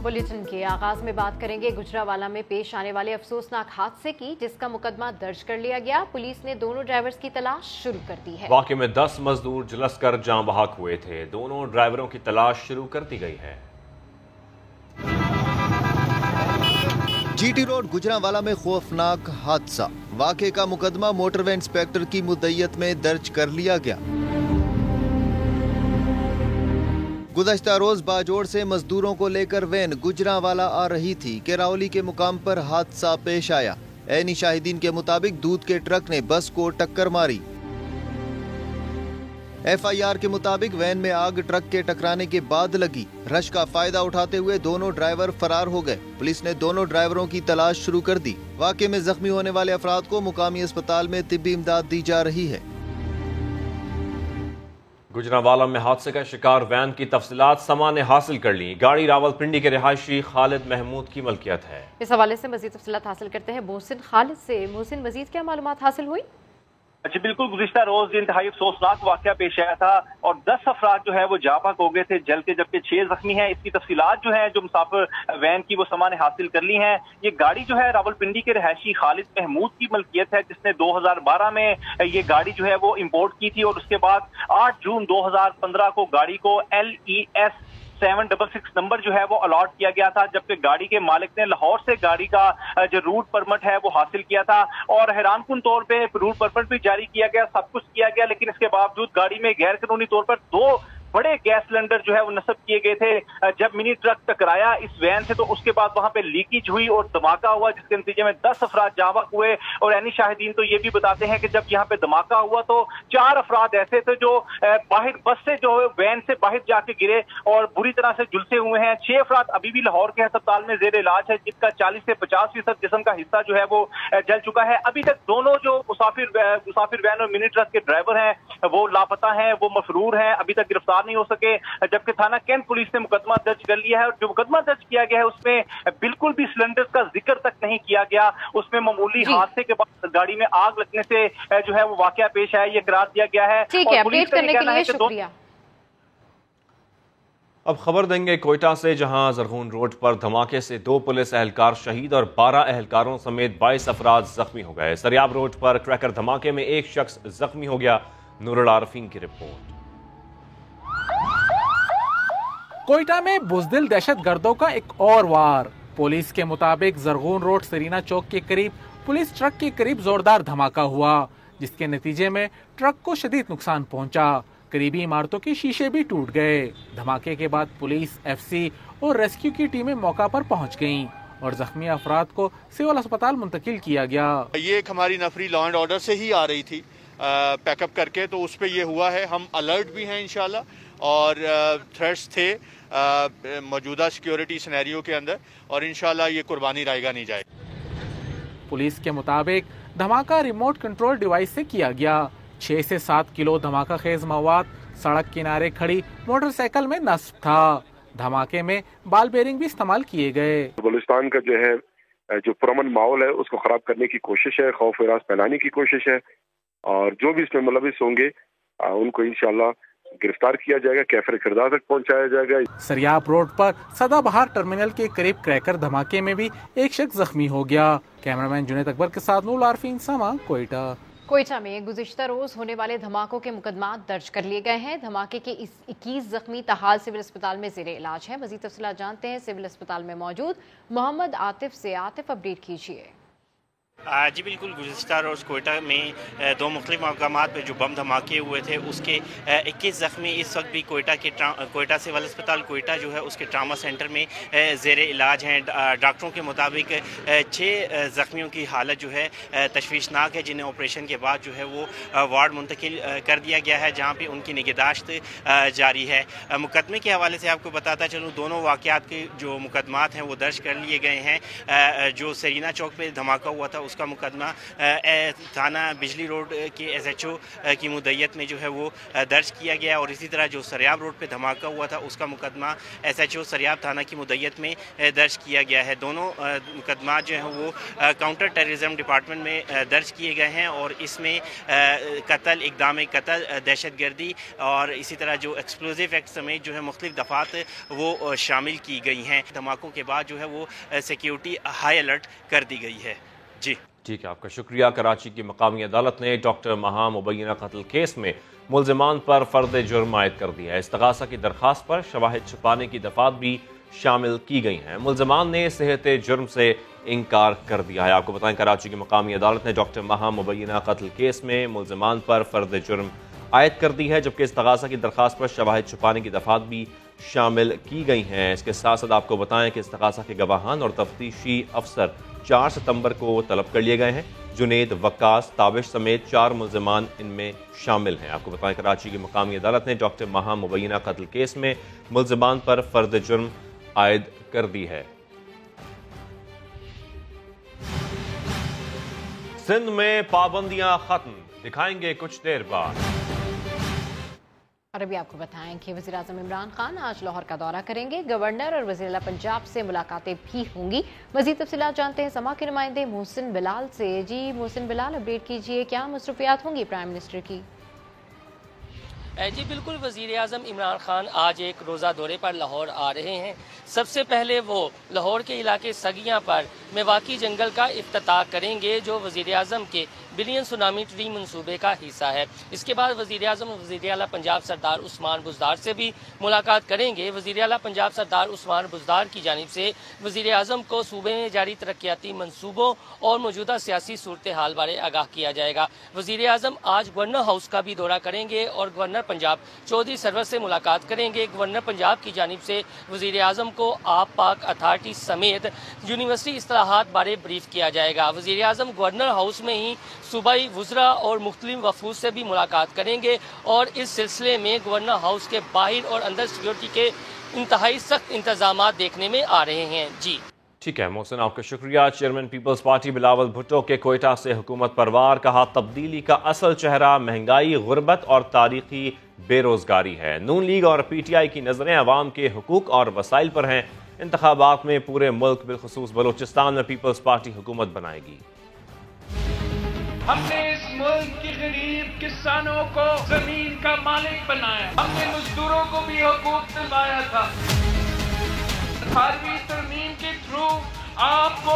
Bulletin के आगाज में बात करेंगे गुजरांवाला में पेश आने वाले अफसोसनाक हादसे की, जिसका मुकदमा दर्ज कर लिया गया। पुलिस ने दोनों ड्राइवर्स की तलाश शुरू कर दी है। वाकये में 10 मजदूर झुलसकर जान बहक हुए थे। दोनों ड्राइवरों की तलाश शुरू कर दी गई है। जीटी रोड गुजरांवाला में खौफनाक हादसा। वाकये का मुकदमा मोटरवे इंस्पेक्टर की मुद्दइयत में दर्ज कर लिया गया। गुज़श्ता रोज बाजोड़ से मजदूरों को लेकर वैन गुजरांवाला आ रही थी कि रावली के मुकाम पर हादसा पेश आया। ऐनी शाहिदीन के मुताबिक दूध के ट्रक ने बस को टक्कर मारी। FIR के मुताबिक वैन में आग ट्रक के टकराने के बाद लगी। रश का फायदा उठाते हुए दोनों ड्राइवर फरार हो गए। पुलिस ने दोनों ड्राइवरों की तलाश शुरू कर दी। वाकये में जख्मी होने वाले अफराद को मुकामी अस्पताल में तिब्बी इमदाद दी जा रही है। गुजरांवाला में हादसे का शिकार वैन की तफसीलात समा ने हासिल कर ली। गाड़ी रावलपिंडी के रिहायशी खालिद महमूद की मलकियत है। इस हवाले से मजीद तफसीलात हासिल करते हैं मोहसिन खालिद से। मोहसिन, मजीद क्या मालूमात हासिल हुई? जी बिल्कुल, गुज़िश्ता रोज इंतहाई अफसोसनाक वाक़या पेश आया था और 10 अफराद जो है वो जाबाक हो गए थे जल के, जबकि 6 जख्मी हैं। इसकी तफसीलात जो है जो मुसाफिर वैन की वो समा ने हासिल कर ली हैं। ये गाड़ी जो है रावलपिंडी के रहायशी खालिद महमूद की मलकियत है, जिसने 2012 में ये गाड़ी जो है वो इम्पोर्ट की थी और उसके बाद 8 जून 2015 को गाड़ी को LES 766 नंबर जो है वो अलॉट किया गया था, जबकि गाड़ी के मालिक ने लाहौर से गाड़ी का जो रूट परमिट है वो हासिल किया था और हैरानकुन तौर पे रूट परमिट भी जारी किया गया, सब कुछ किया गया, लेकिन इसके बावजूद गाड़ी में गैर कानूनी तौर पर 2 बड़े गैस सिलेंडर जो है वो नस्ब किए गए थे। जब मिनी ट्रक टकराया इस वैन से तो उसके बाद वहां पे लीकेज हुई और धमाका हुआ, जिसके नतीजे में 10 अफराद जाबाक हुए। और ऐनी शाहिदीन तो ये भी बताते हैं कि जब यहाँ पे धमाका हुआ तो 4 अफराद ऐसे थे जो बाहर बस से जो वैन से बाहर जाके गिरे और बुरी तरह से झुलसे हुए हैं। 6 अफराद अभी भी लाहौर के अस्पताल में जेर इलाज है, जिसका 40 से 50% जिस्म का हिस्सा जो है वो जल चुका है। अभी तक दोनों जो मुसाफिर वैन और मिनी ट्रक के ड्राइवर हैं वो लापता हैं, वो मफरूर हैं, अभी तक गिरफ्तार नहीं हो सके, जबकि थाना कैंट पुलिस ने मुकदमा दर्ज कर लिया है। और जो मुकदमा दर्ज किया गया है उसमें बिल्कुल भी सिलेंडर्स का जिक्र तक नहीं किया गया। उसमें मामूली हादसे के बाद गाड़ी में आग लगने से जो है वो वाकया पेश आया, ये करार दिया गया है। ठीक है, अपडेट करने के लिए शुक्रिया। अब खबर देंगे कोयटा से, जहां जरगून रोड पर धमाके से 2 पुलिस एहलकार शहीद और 12 एहलकारों समेत 22 अफराद जख्मी हो गए। सरियाब रोड पर क्रैकर धमाके में 1 शख्स जख्मी हो गया। नूरुल आरफीन की रिपोर्ट। कोयटा में बुजदिल दहशतगर्दों का एक और वार। पुलिस के मुताबिक जरगून रोड सरीना चौक के करीब पुलिस ट्रक के करीब जोरदार धमाका हुआ, जिसके नतीजे में ट्रक को शदीद नुकसान पहुंचा। करीबी इमारतों के शीशे भी टूट गए। धमाके के बाद पुलिस, FC और रेस्क्यू की टीमें मौका पर पहुंच गईं और जख्मी अफराद को सिविल अस्पताल मुंतकिल किया गया। ये एक हमारी नफरी लॉ एंड ऑर्डर से ही आ रही थी पैकअप करके, तो उस पे ये हुआ है। हम अलर्ट भी हैं इंशाल्लाह, और थ्रेट्स थे मौजूदा सिक्योरिटी सिनेरियो के अंदर, और इंशाल्लाह ये कुर्बानी रायगा नहीं जाए। पुलिस के मुताबिक धमाका रिमोट कंट्रोल डिवाइस से किया गया। 6 से 7 किलो धमाका खेज मवाद सड़क किनारे खड़ी मोटरसाइकिल में नस्ब था। धमाके में बाल बेरिंग भी इस्तेमाल किए गए। बलूचिस्तान का जो है जो पुरअमन माहौल है उसको खराब करने की कोशिश है, खौफ विरास फैलाने की कोशिश है, और जो भी इसमें मुलविस होंगे उनको इंशाल्लाह गिरफ्तार किया जाएगा, कैफर किरदार तक पहुंचाया जाएगा। सरियाब रोड पर सदाबहार टर्मिनल के करीब क्रैकर धमाके में भी 1 शख्स जख्मी हो गया। कैमरामैन जुनैद अकबर के साथ नूरुल आरफीन, समा, कोयटा। कोयटा में गुज़िश्ता रोज होने वाले धमाकों के मुकदमा दर्ज कर लिए गए हैं। धमाके के 21 जख्मी ताहाल सिविल अस्पताल में जेर इलाज हैं। मजीद तफसीलात जानते हैं सिविल अस्पताल में मौजूद मोहम्मद आतिफ से। आतिफ, अपडेट कीजिए। जी बिल्कुल, गुज़िश्ता रोज़ कोयटा में 2 मुख्तलिफ मकामात पर जो बम धमाके हुए थे उसके 21 ज़ख्मी इस वक्त भी कोयटा सिविल अस्पताल कोयटा जो है उसके ट्रामा सेंटर में ज़ेर इलाज हैं। डॉक्टरों के मुताबिक 6 ज़ख्मियों की हालत जो है तशवीशनाक है, जिन्हें ऑपरेशन के बाद जो है वो वार्ड मुंतकिल कर दिया गया है, जहाँ पर उनकी निगहदाश्त जारी है। मुकदमे के हवाले से आपको बताता चलूँ, दोनों वाक़यात के जो मुकदमात हैं वो दर्ज कर लिए गए हैं। जो सरीना चौक पर धमाका हुआ था उसका मुकदमा थाना बिजली रोड के SHO की मुद्दत में जो है वो दर्ज किया गया, और इसी तरह जो सरियाब रोड पे धमाका हुआ था उसका मुकदमा SHO सरियाब थाना की मुद्दत में दर्ज किया गया है। दोनों मुकदमा जो हैं वो काउंटर टेररिज्म डिपार्टमेंट में दर्ज किए गए हैं, और इसमें कत्ल, इक़दाम कत्ल, दहशतगर्दी और इसी तरह जो एक्सप्लोजिव एक्ट समेत जो है मुख्तलिफ दफ़ात वो शामिल की गई हैं। धमाकों के बाद जो है वो सिक्योरिटी हाई अलर्ट कर दी गई है। जी ठीक है, आपका शुक्रिया। कराची की मकामी अदालत ने डॉक्टर महा मुबैना कत्ल केस में मुल्ज़िमान पर फ़र्द जुर्म आयद कर दिया है। इस्तग़ासा की दरख्वास्त पर शवाहिद छुपाने की दफ़ात भी शामिल की गई हैं। मुल्ज़िमान ने सेहत जुर्म से इनकार कर दिया है। आपको बताएं, कराची की मकामी अदालत ने डॉक्टर महा मुबैना कत्ल केस में मुल्ज़िमान पर फ़र्द जुर्म आयद कर दी है, जबकि इस्तग़ासा की दरख्वास्त पर शवाहिद छुपाने की दफ़ात भी शामिल की गई हैं। इसके साथ साथ आपको बताएं कि इस्तग़ासा के गवाहान और तफ्तीशी अफसर 4 सितंबर को तलब कर लिए गए हैं। जुनेद, वक्कास, ताबिश समेत 4 मुल्ज़िमान इनमें शामिल हैं। आपको बताएं, कराची की मकामी अदालत ने डॉक्टर महा मुबैना कत्ल केस में मुल्ज़िमान पर फ़र्द जुर्म आयद कर दी है। सिंध में पाबंदियां खत्म, दिखाएंगे कुछ देर बाद। और अभी आपको बताएं कि वज़ीर आज़म इमरान खान आज लाहौर का दौरा करेंगे। गवर्नर और वज़ीर आला पंजाब से मुलाकातें भी होंगी। मज़ीद तफ़सीलात जानते हैं समा के नुमाइंदे मोहसिन बिलाल से। जी मोहसिन बिलाल, अपडेट कीजिए, क्या मसरूफियात होंगी प्राइम मिनिस्टर की? जी बिल्कुल, वज़ीर आज़म इमरान खान आज एक रोज़ा दौरे पर लाहौर आ रहे हैं। सबसे पहले वो लाहौर के इलाके सगियाँ पर मेवाकी जंगल का इफ्तिताह करेंगे, जो वज़ीर आज़म के बिलियन सुनामी ट्री मंसूबे का हिस्सा है। इसके बाद वज़ीर आज़म वज़ीर आला पंजाब सरदार उस्मान बुज़दार से भी मुलाकात करेंगे। वज़ीर आला पंजाब सरदार उस्मान बुज़दार की जानिब से वज़ीर आज़म को सूबे में जारी तरक्याती मंसूबों और मौजूदा सियासी सूरत हाल बारे आगाह किया जाएगा। वज़ीर आज़म आज गवर्नर हाउस का भी दौरा करेंगे और गवर्नर पंजाब चौधरी सरवर से मुलाकात करेंगे। गवर्नर पंजाब की जानिब से वज़ीर आज़म को आप पाक अथॉरिटी समेत यूनिवर्सिटी इस्लाहात बारे ब्रीफ किया जाएगा। वज़ीर आज़म गवर्नर हाउस में ही सूबाई वुज़रा और मुख्तलिफ वफूद से भी मुलाकात करेंगे, और इस सिलसिले में गवर्नर हाउस के बाहर और अंदर सिक्योरिटी के इंतहाई सख्त इंतजाम देखने में आ रहे हैं। जी ठीक है मोहसिन, आपका शुक्रिया। चेयरमैन पीपल्स पार्टी बिलावल भुट्टो के कोयटा से हुकूमत परवार, कहा तब्दीली का असल चेहरा महंगाई, गुर्बत और तारीखी बेरोजगारी है। नून लीग और PTI की नजरें अवाम के हुकूक और वसाइल पर हैं। इंतखाबात में पूरे मुल्क बिलखुसूस बलूचिस्तान में पीपल्स पार्टी हुकूमत बनाएगी। हमने इस मुल्क के गरीब किसानों को जमीन का मालिक बनाया, हमने मजदूरों को भी हुकूक दिलवाया था। 18वीं तरमीम के थ्रू आपको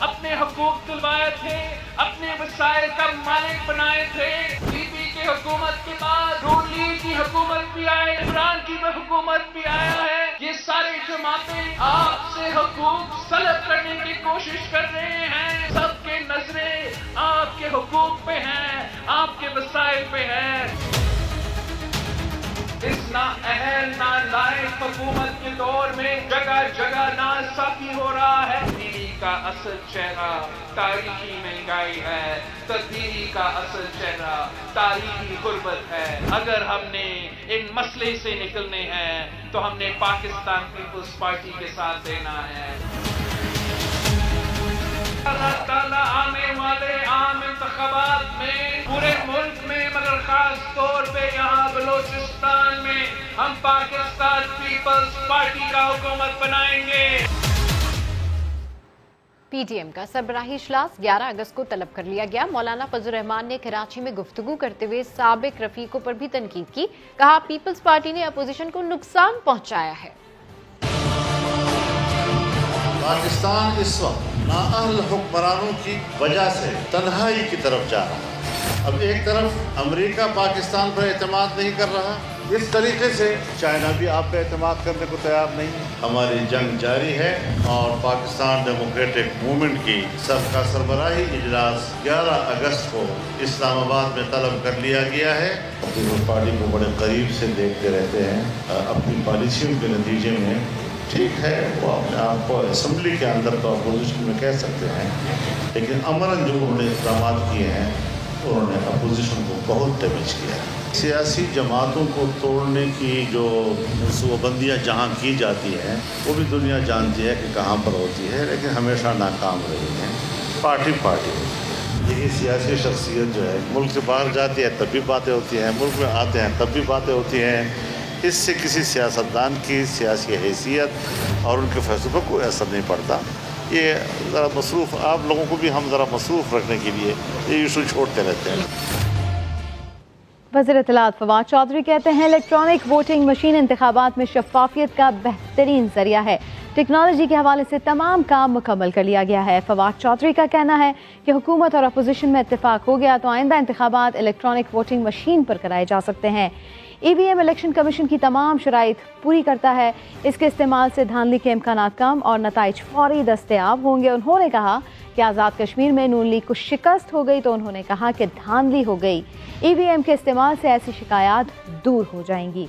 अपने हुकूक दिलवाए थे, अपने वसाइल का मालिक बनाए थे। बीबी की हुकूमत के बाद नून लीग की हुकूमत भी आई, इमरान की हुकूमत भी आया है। ये सारी जमातें आपसे हुकूक सलब करने की कोशिश कर रहे हैं। सबके नजरें आपके हुकूक पे हैं, आपके वसाइल पे हैं। इस नाअहल नालायक हुकूमत के दौर में जगह जगह नाइंसाफी हो रहा है। तब्दीली का असल चेहरा तारीखी महंगाई है, तब्दीली का असल चेहरा तारीखी गुर्बत है। अगर हमने इन मसले से निकलने हैं तो हमने पाकिस्तान पीपल्स पार्टी के साथ देना है। अल्लाह ताला आने वाले आम इंतखाबात में पूरे मुल्क में, मगर खास तौर पे यहाँ बलूचिस्तान में हम पाकिस्तान पीपल्स पार्टी का हुकूमत बनाएंगे। PTM का सरबराही इजलास 11 अगस्त को तलब कर लिया गया। मौलाना फजल रहमान ने कराची में गुफ्तगू करते हुए साबिक रफीकों पर भी तनकीद की। कहा पीपल्स पार्टी ने अपोजिशन को नुकसान पहुंचाया है। पाकिस्तान इस वक्त नाअहल हुक्मरानों की वजह से तन्हाई की तरफ जा रहा है। अब एक तरफ अमेरिका पाकिस्तान पर एतमाद नहीं कर रहा, इस तरीके से चाइना भी आप पे एतमाद करने को तैयार नहीं। हमारी जंग जारी है और पाकिस्तान डेमोक्रेटिक मूवमेंट की सबका सरबराही इजलास 11 अगस्त को इस्लामाबाद में तलब कर लिया गया है। पीपल्स पार्टी को बड़े करीब से देखते रहते हैं। अपनी पॉलिसियों के नतीजे में ठीक है, वो अपने आप को असम्बली के अंदर तो अपोजिशन में कह सकते हैं, लेकिन अमरन जो उन्होंने इक़दाम किए हैं उन्होंने अपोजिशन को बहुत डैमेज किया है। सियासी जमातों को तोड़ने की जो मनसूबाबंदियाँ जहाँ की जाती हैं वो भी दुनिया जानती है कि कहाँ पर होती है, लेकिन हमेशा नाकाम रही हैं। पार्टी یہی سیاسی شخصیت جو ہے ملک سے باہر جاتی ہے تب بھی باتیں ہوتی ہیں، ملک میں آتے ہیں تب بھی باتیں ہوتی ہیں. اس سے کسی سیاستدان کی سیاسی حیثیت اور ان کے فیصلوں پر کوئی اثر نہیں پڑتا. یہ ذرا مصروف، آپ لوگوں کو بھی ہم ذرا مصروف رکھنے کے لیے یہ ایشو چھوڑتے رہتے ہیں. وزیر اطلاعات فواد چودھری کہتے ہیں الیکٹرانک ووٹنگ مشین انتخابات میں شفافیت کا بہترین ذریعہ ہے. ٹیکنالوجی کے حوالے سے تمام کام مکمل کر لیا گیا ہے. فواد چودھری کا کہنا ہے کہ حکومت اور اپوزیشن میں اتفاق ہو گیا تو آئندہ انتخابات الیکٹرانک ووٹنگ مشین پر کرائے جا سکتے ہیں. ای وی ایم الیکشن کمیشن کی تمام شرائط پوری کرتا ہے. اس کے استعمال سے دھاندلی کے امکانات کم اور نتائج فوری دستیاب ہوں گے. انہوں نے کہا کہ آزاد کشمیر میں نون لیگ کو شکست ہو گئی تو انہوں نے کہا کہ دھاندلی ہو گئی. ای وی ایم کے استعمال سے ایسی شکایات دور ہو جائیں گی.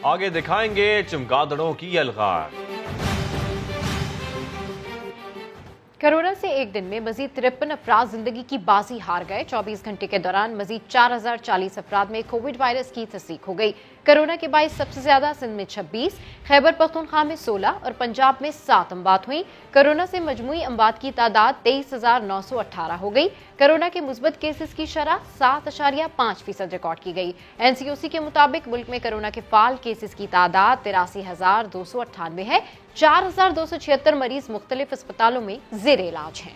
آگے دکھائیں گے چمگادڑوں کی الغار. کرونا سے ایک دن میں مزید 53 افراد زندگی کی بازی ہار گئے. 24 گھنٹے کے دوران مزید 4040 افراد میں کووڈ وائرس کی تصدیق ہو گئی. کرونا کے باعث سب سے زیادہ سندھ میں 26، خیبر پختونخوا میں 16 اور پنجاب میں 7 اموات ہوئیں. کرونا سے مجموعی اموات کی تعداد 23,918 ہو گئی. کرونا کے مثبت کیسز کی شرح 7.5% ریکارڈ کی گئی. NCOC کے مطابق ملک میں کرونا کے فعال کیسز کی تعداد 83,298 ہے. 4,276 مریض مختلف اسپتالوں میں زیر علاج ہیں.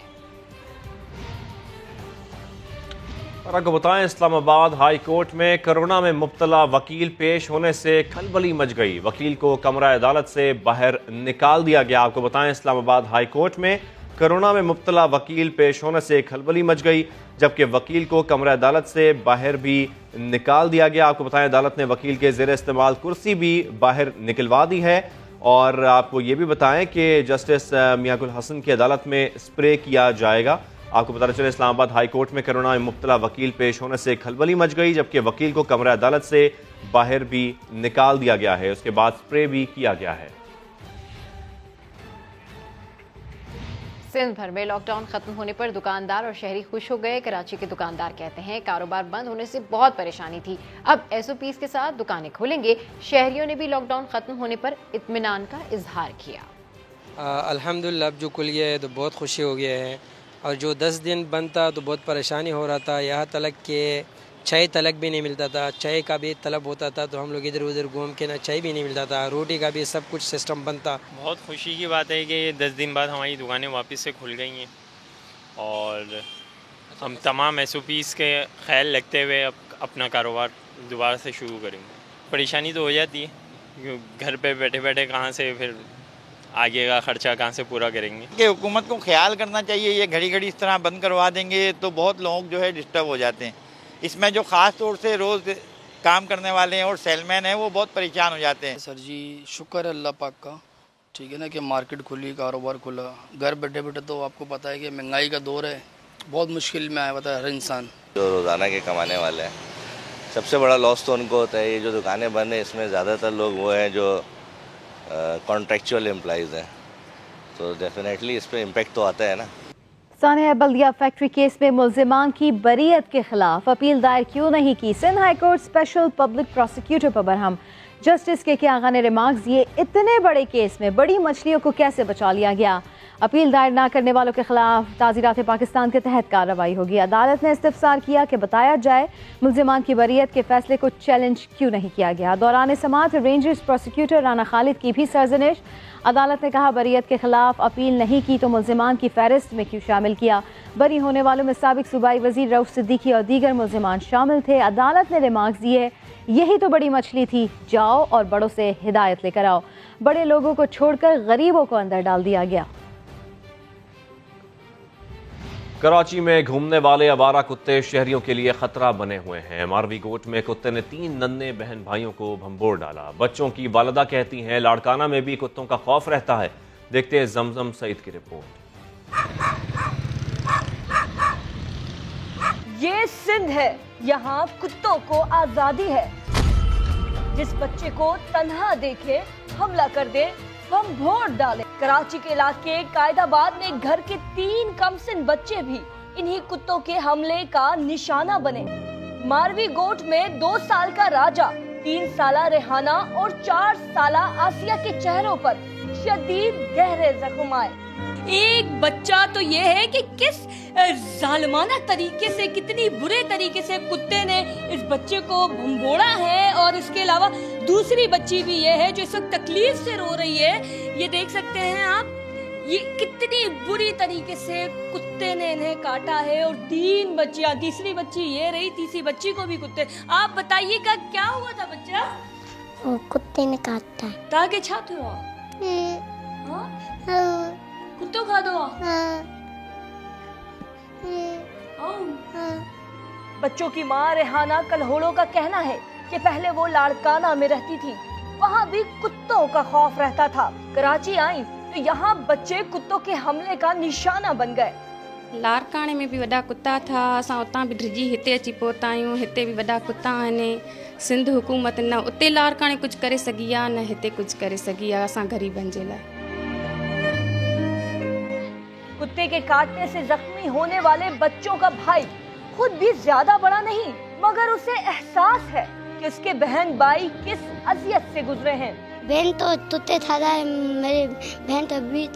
اور آپ کو بتائیں اسلام آباد ہائی کورٹ میں کرونا میں مبتلا وکیل پیش ہونے سے کھلبلی مچ گئی. وکیل کو کمرہ عدالت سے باہر نکال دیا گیا. آپ کو بتائیں اسلام آباد ہائی کورٹ میں کرونا میں مبتلا وکیل پیش ہونے سے کھلبلی مچ گئی، جبکہ وکیل کو کمرہ عدالت سے باہر بھی نکال دیا گیا. آپ کو بتائیں عدالت نے وکیل کے زیر استعمال کرسی بھی باہر نکلوا دی ہے. اور آپ کو یہ بھی بتائیں کہ جسٹس میاں گل حسن کی عدالت میں اسپرے کیا جائے گا. آپ کو بتانا چلے اسلام آباد ہائی کورٹ میں کرونا میں مبتلا وکیل پیش ہونے سے کھلبلی مچ گئی، جبکہ وکیل کو کمرہ عدالت سے باہر بھی نکال دیا گیا ہے. اس کے بعد اسپرے بھی کیا گیا ہے. سندھ بھر میں لاک ڈاؤن ختم ہونے پر دکاندار اور شہری خوش ہو گئے. کراچی کے دکاندار کہتے ہیں کاروبار بند ہونے سے بہت پریشانی تھی، اب SOPs کے ساتھ دکانیں کھولیں گے. شہریوں نے بھی لاک ڈاؤن ختم ہونے پر اطمینان کا اظہار کیا. الحمدللہ اب جو کھل گیا ہے تو بہت خوشی ہو گیا ہے، اور جو 10 دن بند تھا تو بہت پریشانی ہو رہا تھا. یہاں تلک کہ چائے تلک بھی نہیں ملتا تھا، چائے کا بھی طلب ہوتا تھا تو ہم لوگ ادھر ادھر گھوم کے نہ چائے بھی نہیں ملتا تھا، روٹی کا بھی سب کچھ سسٹم بند تھا. بہت خوشی کی بات ہے کہ 10 دن بعد ہماری دکانیں واپس سے کھل گئی ہیں اور ہم تمام SOPs کے خیال رکھتے ہوئے اب اپنا کاروبار دوبارہ سے شروع کریں گے. پریشانی تو ہو جاتی ہے، گھر پہ بیٹھے بیٹھے کہاں سے پھر آگے کا خرچہ کہاں سے پورا کریں گے. کہ حکومت کو خیال کرنا چاہیے، یہ گھڑی گھڑی اس طرح بند کروا دیں گے تو بہت لوگ جو ہے ڈسٹرب ہو جاتے ہیں. اس میں جو خاص طور سے روز کام کرنے والے ہیں اور سیل مین ہیں وہ بہت پریشان ہو جاتے ہیں. سر جی شکر ہے اللہ پاک کا، ٹھیک ہے نا، کہ مارکیٹ کھلی، کاروبار کھلا. گھر بیٹھے بیٹھے تو آپ کو پتہ ہے کہ مہنگائی کا دور ہے، بہت مشکل میں آیا ہوا تھا ہر انسان. جو روزانہ کے کمانے والے ہیں سب سے بڑا لاس تو ان کو ہوتا ہے. یہ جو دکانیں بند ہیں اس میں زیادہ تر لوگ وہ ہیں جو کانٹریکچوئل امپلائیز ہیں، تو ڈیفینیٹلی اس پہ امپیکٹ تو آتا ہے نا. سانحہ بلدیہ فیکٹری کیس میں ملزمان کی بریت کے خلاف اپیل دائر کیوں نہیں کی؟ Sindh high court special public prosecutor پر برہم. جسٹس کے آغا نے ریمارکس دیے، اتنے بڑے کیس میں بڑی مچھلیوں کو کیسے بچا لیا گیا؟ اپیل دائر نہ کرنے والوں کے خلاف تعزیرات پاکستان کے تحت کارروائی ہوگی. عدالت نے استفسار کیا کہ بتایا جائے ملزمان کی بریت کے فیصلے کو چیلنج کیوں نہیں کیا گیا. دوران سماعت رینجرز پروسیکیوٹر رانا خالد کی بھی سرزنش. عدالت نے کہا بریت کے خلاف اپیل نہیں کی تو ملزمان کی فہرست میں کیوں شامل کیا؟ بری ہونے والوں میں سابق صوبائی وزیر رؤف صدیقی اور دیگر ملزمان شامل تھے. عدالت نے ریمارکس دیے، یہی تو بڑی مچھلی تھی، جاؤ اور بڑوں سے ہدایت لے کر آؤ. بڑے لوگوں کو چھوڑ کر غریبوں کو اندر ڈال دیا گیا. کراچی میں گھومنے والے آوارہ کتے شہریوں کے لیے خطرہ بنے ہوئے ہیں. ماروی گوٹ میں کتے نے 3 ننھے بہن بھائیوں کو بھنبور ڈالا. بچوں کی والدہ کہتی ہیں لاڑکانہ میں بھی کتوں کا خوف رہتا ہے. دیکھتے ہیں زمزم سعید کی رپورٹ. یہ سندھ ہے، یہاں کتوں کو آزادی ہے. جس بچے کو تنہا دیکھے حملہ کر دے، بھنبور ڈالے. کراچی کے علاقے قائد آباد میں گھر کے 3 کمسن بچے بھی انہی کتوں کے حملے کا نشانہ بنے. ماروی گوٹ میں 2 سال کا راجہ، 3 سالہ ریحانہ اور 4 سالہ آسیہ کے چہروں پر شدید گہرے زخم آئے. एक बच्चा तो ये है कि किस जालिमाना तरीके से, कितनी बुरे तरीके से कुत्ते ने इस बच्चे को भंबोड़ा है। और इसके अलावा दूसरी बच्ची भी ये है जो इस वक्त तकलीफ से रो रही है। ये देख सकते हैं आप, ये कितनी बुरी तरीके से कुत्ते ने इन्हें काटा है। और 3 बच्चियां, तीसरी बच्ची ये रही, तीसरी बच्ची को भी कुत्ते। आप बताइएगा क्या हुआ था बच्चा? कुत्ते ने काटा है। ताकि छाते हो कुत्तों खा दो। बच्चों की मां रेहाना कलहोड़ो का कहना है कि पहले वो लाड़काना में रहती थी, वहाँ भी कुत्तों का खौफ रहता था। कराची आई तो यहाँ बच्चे कुत्तों के हमले का निशाना बन गए। लाड़काने में भी वॾा कुत्ता था, असां उतां बि डिॼी हिते अची पहुता आहियूं। हिते बि वॾा कुत्ता आहिनि। सिंध हुकूमत न उते लाड़काने कुछ करे सघी आहे, न हिते कुछ करे सघी आहे असां ग़रीबनि जे लाइ। कुत्ते के काटने से जख्मी होने वाले बच्चों का भाई खुद भी ज्यादा बड़ा नहीं, मगर उसे एहसास है कि उसके बहन भाई किस अजियत से गुजरे हैं। बहन तो तुते था, मेरे बहन तो अभी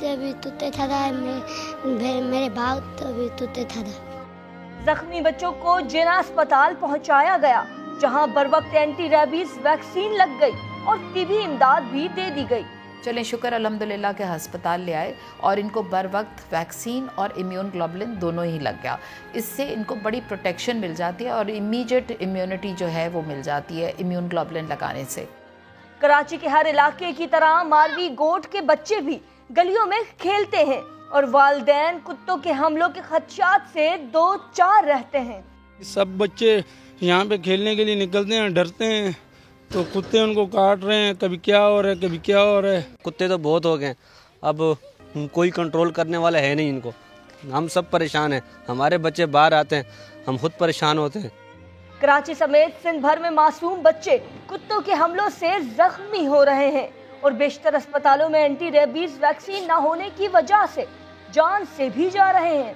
तुते था, मेरे भाव तो भी तुते था। जख्मी बच्चों को जिना अस्पताल पहुंचाया गया, जहां बरवक्त एंटी रेबीज वैक्सीन लग गई और तिबी इमदाद भी दे दी गई। चलें शुक्र अल्हम्दुलिल्लाह के अस्पताल ले आए और इनको बर वक्त वैक्सीन और इम्यून ग्लोबुलिन दोनों ही लग गया। इससे इनको बड़ी प्रोटेक्शन मिल जाती है और इमीडिएट इम्यूनिटी जो है वो मिल जाती है इम्यून ग्लोबुलिन लगाने से। कराची के हर इलाके की तरह मारवी गोट के बच्चे भी गलियों में खेलते हैं और वालिदैन कुत्तों के हमलों के खदशात से 2-4 रहते हैं। सब बच्चे यहाँ पे खेलने के लिए निकलते हैं, डरते हैं तो कुत्ते उनको काट रहे हैं, कभी क्या हो रहा है कभी क्या हो रहा है। कुत्ते तो बहुत हो गए, अब कोई कंट्रोल करने वाला है नहीं इनको। हम सब परेशान हैं, हमारे बच्चे बाहर आते हैं, हम खुद परेशान होते हैं। कराची समेत सिंध भर में मासूम बच्चे कुत्तों के हमलों से जख्मी हो रहे हैं और बेशतर अस्पतालों में एंटी रेबीज वैक्सीन न होने की वजह से जान से भी जा रहे हैं।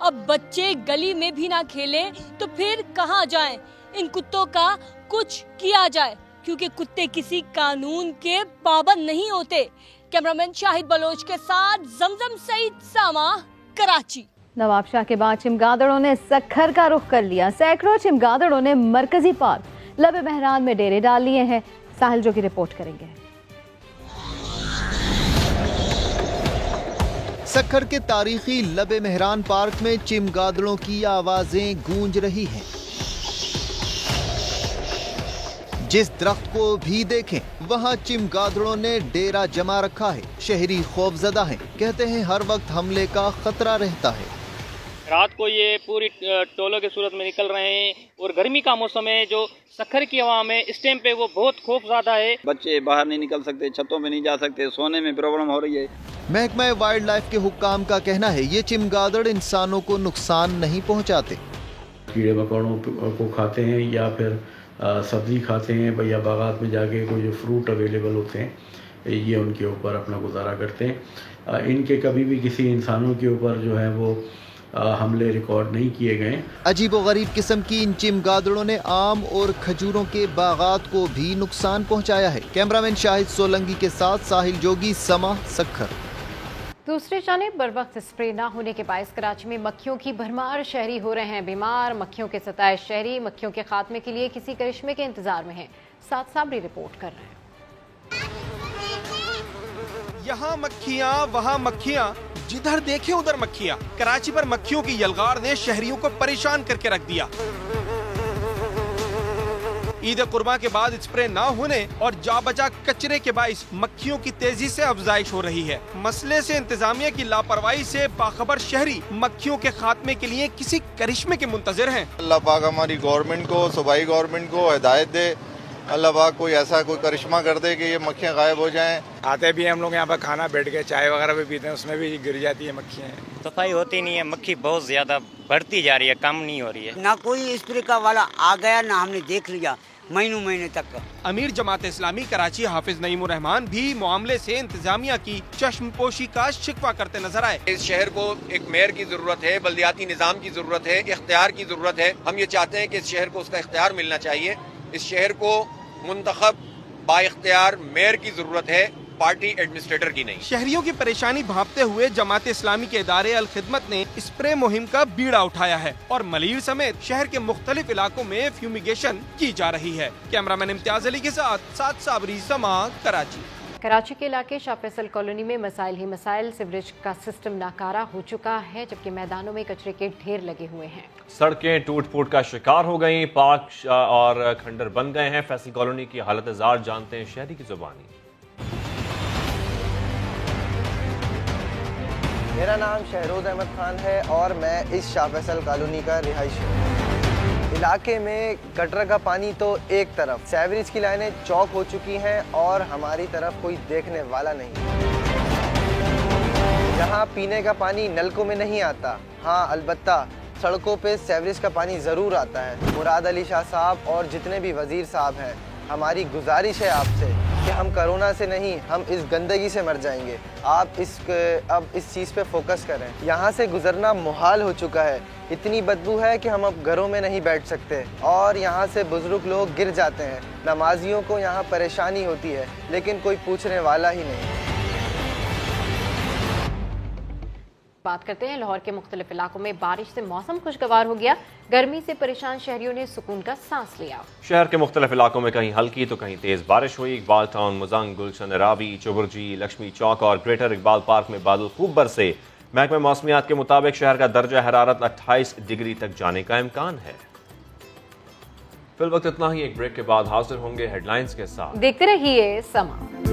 अब बच्चे गली में भी ना खेलें तो फिर कहाँ जाएं? इन कुत्तों का कुछ किया जाए, क्योंकि कुत्ते किसी कानून के पाबंद नहीं होते। कैमरामैन शाहिद बलोच के साथ जमजम सईद, सामा, कराची। नवाब शाह के बाद चमगादड़ों ने सखर का रुख कर लिया। सैकड़ों चमगादड़ों ने मरकजी पार्क लबे मेहरान में डेरे डाल लिए हैं। साहिल जो की रिपोर्ट करेंगे। सखर के तारीखी लबे मेहरान पार्क में चमगादड़ों की आवाजें गूंज रही हैं। जिस दरख्त को भी देखें वहाँ चमगादड़ों ने डेरा जमा रखा है। शहरी खौफजदा हैं, कहते हैं हर वक्त हमले का खतरा रहता है। रात को ये पूरी टोलों की सूरत में निकल रहे हैं और गर्मी का मौसम है, जो सखर की अवाम है इस टाइम पे वो बहुत खौफज़दा है। बच्चे बाहर नहीं निकल सकते, छतों में नहीं जा सकते, सोने में प्रॉब्लम हो रही है। महकमा वाइल्ड लाइफ के हुक्काम का कहना है ये चमगादड़ इंसानों को नुकसान नहीं पहुँचाते। कीड़े मकोड़ों को खाते हैं या फिर सब्जी खाते हैं या बागात में जाके कोई जो फ्रूट अवेलेबल होते हैं ये उनके ऊपर अपना गुजारा करते हैं। इनके कभी भी किसी इंसानों के ऊपर जो है वो हमले रिकॉर्ड नहीं किए गए। अजीबो गरीब किस्म की इन चमगादड़ों ने आम और खजूरों के बागात को भी नुकसान पहुंचाया है। कैमरामैन शाहिद सोलंगी के साथ साहिल जोगी, समा, सखर। दूसरी जानिब बर वक्त स्प्रे न होने के बायस कराची में मक्खियों की भरमार, शहरी हो रहे हैं बीमार। मक्खियों के सताए शहरी मक्खियों के खात्मे के लिए किसी करिश्मे के इंतजार में हैं। साथ साबरी रिपोर्ट कर रहे हैं। यहाँ मक्खियाँ वहाँ मक्खियाँ, जिधर देखे उधर मक्खियाँ। कराची पर मक्खियों की यलगार ने शहरियों को परेशान करके रख दिया। ईद कुर्बान के बाद स्प्रे न होने और जा बचा कचरे के बाइस मक्खियों की तेजी से अफजाइश हो रही है। मसले से इंतजामिया की लापरवाही से बाखबर शहरी मक्खियों के खात्मे के लिए किसी करिश्मे के मुंतजिर हैं। अल्लाह पाक हमारी गवर्नमेंट को, सूबाई गवर्नमेंट को हिदायत दे, अल्लाह पाक कोई ऐसा कोई करिश्मा कर दे कि ये मक्खियाँ गायब हो जाएं। आते भी हम लोग यहाँ पर खाना बैठ के चाय वगैरह भी पीते हैं, उसमें भी गिर जाती है मक्खियाँ। सफाई होती नहीं है, मक्खी बहुत ज्यादा बढ़ती जा रही है, कम नहीं हो रही है। ना कोई स्प्रे का वाला आ गया ना हमने देख लिया महीने तक। अमीर जमात इस्लामी कराची हाफिज नईमुर रहमान भी मामले से इंतजामिया की चश्मपोशी का शिकवा करते नजर आए। इस शहर को एक मेयर की जरूरत है, बल्दियाती निजाम की जरूरत है, इख्तियार की जरूरत है। हम ये चाहते हैं कि इस शहर को उसका इख्तियार मिलना चाहिए। इस शहर को मुंतखब बाइख्तियार मेयर की जरूरत है पार्टी एडमिनिस्ट्रेटर की नहीं। शहरियों की परेशानी भांपते हुए जमात इस्लामी के इदारे अल खिदमत ने स्प्रे मुहिम का बीड़ा उठाया है और मलीर समेत शहर के मुख्तलिफ इलाकों में फ्यूमिगेशन की जा रही है। कैमरामैन इम्तियाज अली के साथ साबरी समा, कराची। कराची के इलाके शाह फैसल कॉलोनी में मसाइल ही मसाइल, सीवरेज का सिस्टम नाकारा हो चुका है जबकि मैदानों में कचरे के ढेर लगे हुए हैं। सड़कें टूट फूट का शिकार हो गईं, पार्क और खंडर बन गए हैं। फैसल कॉलोनी की हालत जार जानते हैं शहरी की जुबानी। मेरा नाम शहरोज अहमद खान है और मैं इस शाह फैसल कॉलोनी का रिहायशी हूँ। इलाके में गटर का पानी तो एक तरफ, सीवरेज की लाइनें चौक हो चुकी हैं और हमारी तरफ कोई देखने वाला नहीं। यहाँ पीने का पानी नलकों में नहीं आता, हाँ अलबत्ता सड़कों पे सीवरेज का पानी ज़रूर आता है। मुराद अली शाह साहब और जितने भी वज़ीर साहब हैं, हमारी गुजारिश है आपसे कि हम कोरोना से नहीं, हम इस गंदगी से मर जाएंगे। आप अब इस चीज़ पे फोकस करें। यहाँ से गुजरना मुहाल हो चुका है, इतनी बदबू है कि हम अब घरों में नहीं बैठ सकते और यहाँ से बुजुर्ग लोग गिर जाते हैं। नमाजियों को यहाँ परेशानी होती है लेकिन कोई पूछने वाला ही नहीं। बात करते हैं लाहौर के मुख्तलिफ इलाकों में बारिश से मौसम खुशगवार हो गया। गर्मी से परेशान शहरियों ने सुकून का सांस लिया। शहर के मुख्तलिफ इलाकों में कहीं हल्की तो कहीं तेज बारिश हुई। इकबाल टाउन, मुजंग, गुलशन रावी, चुबुरजी, लक्ष्मी चौक और ग्रेटर इकबाल पार्क में बादल खूब बरसे। महकमे मौसमियात के मुताबिक शहर का दर्जा हरारत 28 डिग्री तक जाने का इम्कान है। फिल वक्त इतना ही, एक ब्रेक के बाद हाजिर होंगे हेडलाइंस के साथ। देखते रहिए समा।